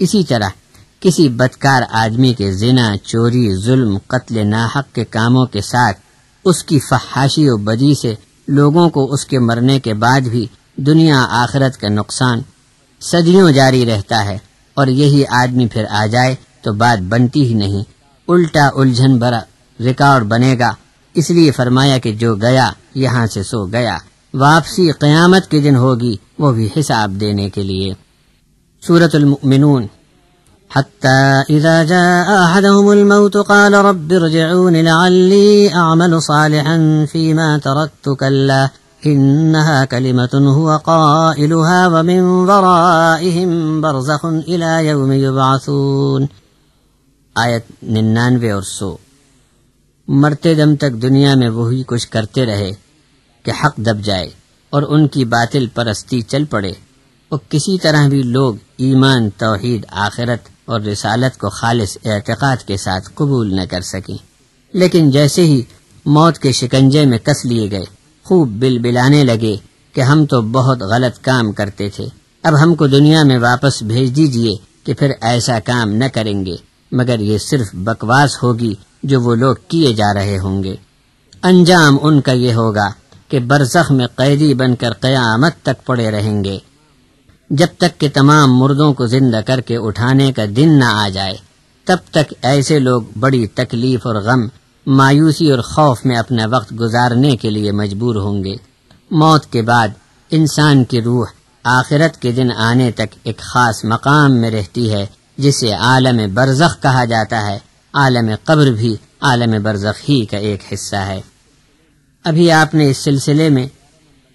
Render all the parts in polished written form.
اسی طرح کسی بدکار آدمی کے زنا، چوری، ظلم، قتل ناحق کے کاموں کے ساتھ اس کی فحاشی و بدی سے لوگوں کو اس کے مرنے کے بعد بھی دنیا آخرت کا نقصان صدیوں جاری رہتا ہے، اور یہی آدمی پھر آ جائے تو بات بنتی ہی نہیں، الٹا الجھن بھرا ریکارڈ بنے گا۔ اس لیے فرمایا کہ جو گیا یہاں سے سو گیا، واپسی قیامت کے دن ہوگی، وہ بھی حساب دینے کے لیے۔ سورۃ المؤمنون۔ حتى إذا جاء أحدهم الموت قال رب ارجعون لعلي أعمل صالحا فيما تركت كلا إنها كلمة هو قائلها ومن ورائهم برزخ إلى يوم يبعثون۔ آیت 99 اور 100۔ مرتے دم تک دنیا میں وہی کچھ کرتے رہے کہ حق دب جائے اور ان کی باطل پرستی چل پڑے، اور کسی طرح بھی لوگ ایمان، توحید، آخرت اور رسالت کو خالص اعتقاد کے ساتھ قبول نہ کر سکیں۔ لیکن جیسے ہی موت کے شکنجے میں کس لیے گئے، خوب بلبلانے لگے کہ ہم تو بہت غلط کام کرتے تھے، اب ہم کو دنیا میں واپس بھیج دیجئے کہ پھر ایسا کام نہ کریں گے، مگر یہ صرف بکواس ہوگی جو وہ لوگ کیے جا رہے ہوں گے۔ انجام ان کا یہ ہوگا کہ برزخ میں قیدی بن کر قیامت تک پڑے رہیں گے، جب تک کہ تمام مردوں کو زندہ کر کے اٹھانے کا دن نہ آ جائے۔ تب تک ایسے لوگ بڑی تکلیف اور غم، مایوسی اور خوف میں اپنا وقت گزارنے کے لیے مجبور ہوں گے۔ موت کے بعد انسان کی روح آخرت کے دن آنے تک ایک خاص مقام میں رہتی ہے، جسے عالم برزخ کہا جاتا ہے۔ عالم قبر بھی عالم برزخ ہی کا ایک حصہ ہے۔ ابھی آپ نے اس سلسلے میں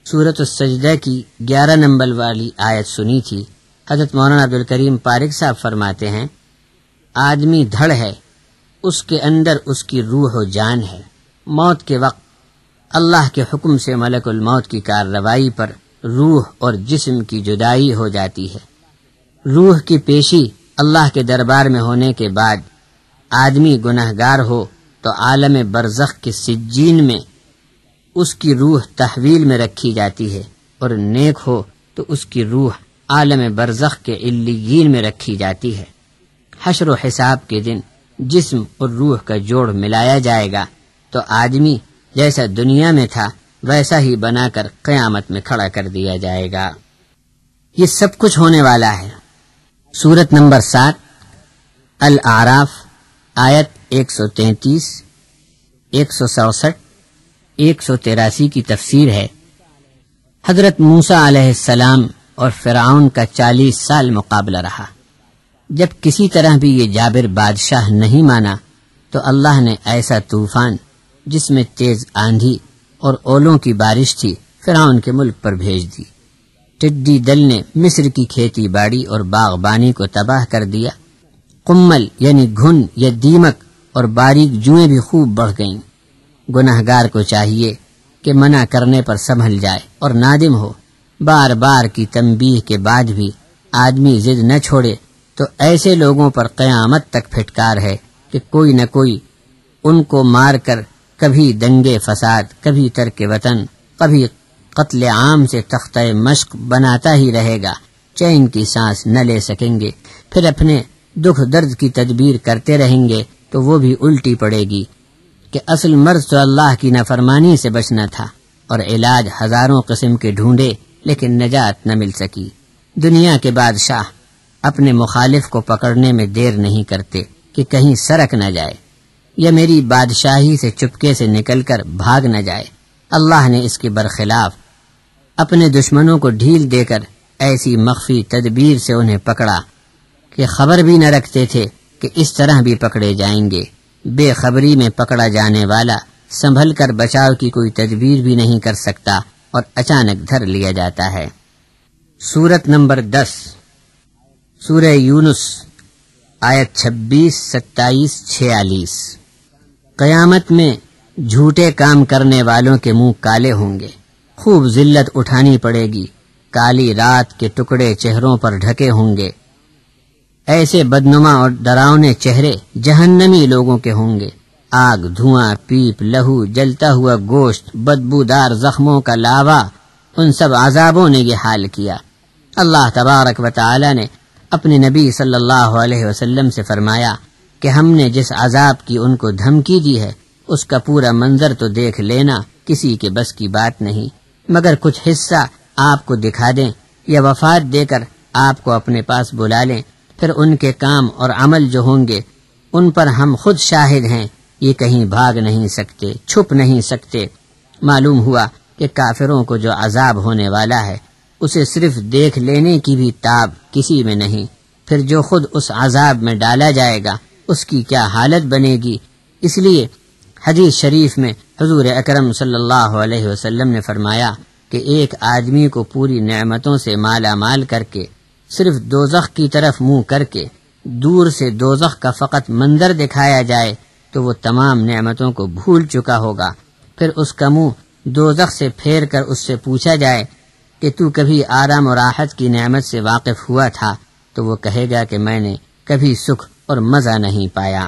سورۃ السجدہ کی 11 نمبر والی آیت سنی تھی۔ حضرت مولانا عبدالکریم پارک صاحب فرماتے ہیں، آدمی دھڑ ہے، اس کے اندر اس کی روح و جان ہے۔ موت کے وقت اللہ کے حکم سے ملک الموت کی کارروائی پر روح اور جسم کی جدائی ہو جاتی ہے۔ روح کی پیشی اللہ کے دربار میں ہونے کے بعد آدمی گنہگار ہو تو عالم برزخ کے سجین میں اس کی روح تحویل میں رکھی جاتی ہے، اور نیک ہو تو اس کی روح عالم برزخ کے علیین میں رکھی جاتی ہے۔ حشر و حساب کے دن جسم اور روح کا جوڑ ملایا جائے گا تو آدمی جیسا دنیا میں تھا ویسا ہی بنا کر قیامت میں کھڑا کر دیا جائے گا۔ یہ سب کچھ ہونے والا ہے۔ سورۃ نمبر 7 الاعراف، آیت 133، 167، 183 کی تفسیر ہے۔ حضرت موسیٰ علیہ السلام اور فرعون کا 40 سال مقابلہ رہا۔ جب کسی طرح بھی یہ جابر بادشاہ نہیں مانا تو اللہ نے ایسا طوفان جس میں تیز آندھی اور اولوں کی بارش تھی فرعون کے ملک پر بھیج دی۔ ٹڈی دل نے مصر کی کھیتی باڑی اور باغبانی کو تباہ کر دیا۔ قمل یعنی گھن یا دیمک اور باریک جوئیں بھی خوب بڑھ گئیں۔ گنہگار کو چاہیے کہ منع کرنے پر سنبھل جائے اور نادم ہو۔ بار بار کی تنبیہ کے بعد بھی آدمی ضد نہ چھوڑے تو ایسے لوگوں پر قیامت تک پھٹکار ہے کہ کوئی نہ کوئی ان کو مار کر کبھی دنگے فساد، کبھی ترک وطن، کبھی قتل عام سے تختہ مشق بناتا ہی رہے گا۔ چین کی سانس نہ لے سکیں گے، پھر اپنے دکھ درد کی تدبیر کرتے رہیں گے تو وہ بھی الٹی پڑے گی کہ اصل مرض تو اللہ کی نافرمانی سے بچنا تھا، اور علاج ہزاروں قسم کے ڈھونڈے لیکن نجات نہ مل سکی۔ دنیا کے بادشاہ اپنے مخالف کو پکڑنے میں دیر نہیں کرتے کہ کہیں سرک نہ جائے یا میری بادشاہی سے چپکے سے نکل کر بھاگ نہ جائے۔ اللہ نے اس کے برخلاف اپنے دشمنوں کو ڈھیل دے کر ایسی مخفی تدبیر سے انہیں پکڑا کہ خبر بھی نہ رکھتے تھے کہ اس طرح بھی پکڑے جائیں گے۔ بے خبری میں پکڑا جانے والا سنبھل کر بچاؤ کی کوئی تدبیر بھی نہیں کر سکتا اور اچانک دھر لیا جاتا ہے۔ سورت نمبر 10 سورہ یونس، آیت 26، 27، 46۔ قیامت میں جھوٹے کام کرنے والوں کے منہ کالے ہوں گے، خوب ذلت اٹھانی پڑے گی، کالی رات کے ٹکڑے چہروں پر ڈھکے ہوں گے۔ ایسے بدنما اور ڈراؤنے چہرے جہنمی لوگوں کے ہوں گے۔ آگ، دھواں، پیپ، لہو، جلتا ہوا گوشت، بدبودار زخموں کا لاوا، ان سب عذابوں نے یہ حال کیا۔ اللہ تبارک و تعالی نے اپنے نبی صلی اللہ علیہ وسلم سے فرمایا کہ ہم نے جس عذاب کی ان کو دھمکی دی ہے اس کا پورا منظر تو دیکھ لینا کسی کے بس کی بات نہیں، مگر کچھ حصہ آپ کو دکھا دیں یا وفات دے کر آپ کو اپنے پاس بلا لیں، پھر ان کے کام اور عمل جو ہوں گے ان پر ہم خود شاہد ہیں، یہ کہیں بھاگ نہیں سکتے، چھپ نہیں سکتے۔ معلوم ہوا کہ کافروں کو جو عذاب ہونے والا ہے اسے صرف دیکھ لینے کی بھی تاب کسی میں نہیں، پھر جو خود اس عذاب میں ڈالا جائے گا اس کی کیا حالت بنے گی۔ اس لیے حدیث شریف میں حضور اکرم صلی اللہ علیہ وسلم نے فرمایا کہ ایک آدمی کو پوری نعمتوں سے مالا مال کر کے صرف دوزخ کی طرف منہ کر کے دور سے دوزخ کا فقط منظر دکھایا جائے تو وہ تمام نعمتوں کو بھول چکا ہوگا، پھر اس کا منہ دوزخ سے پھیر کر اس سے پوچھا جائے کہ تو کبھی آرام و راحت کی نعمت سے واقف ہوا تھا، تو وہ کہے گا کہ میں نے کبھی سکھ اور مزہ نہیں پایا۔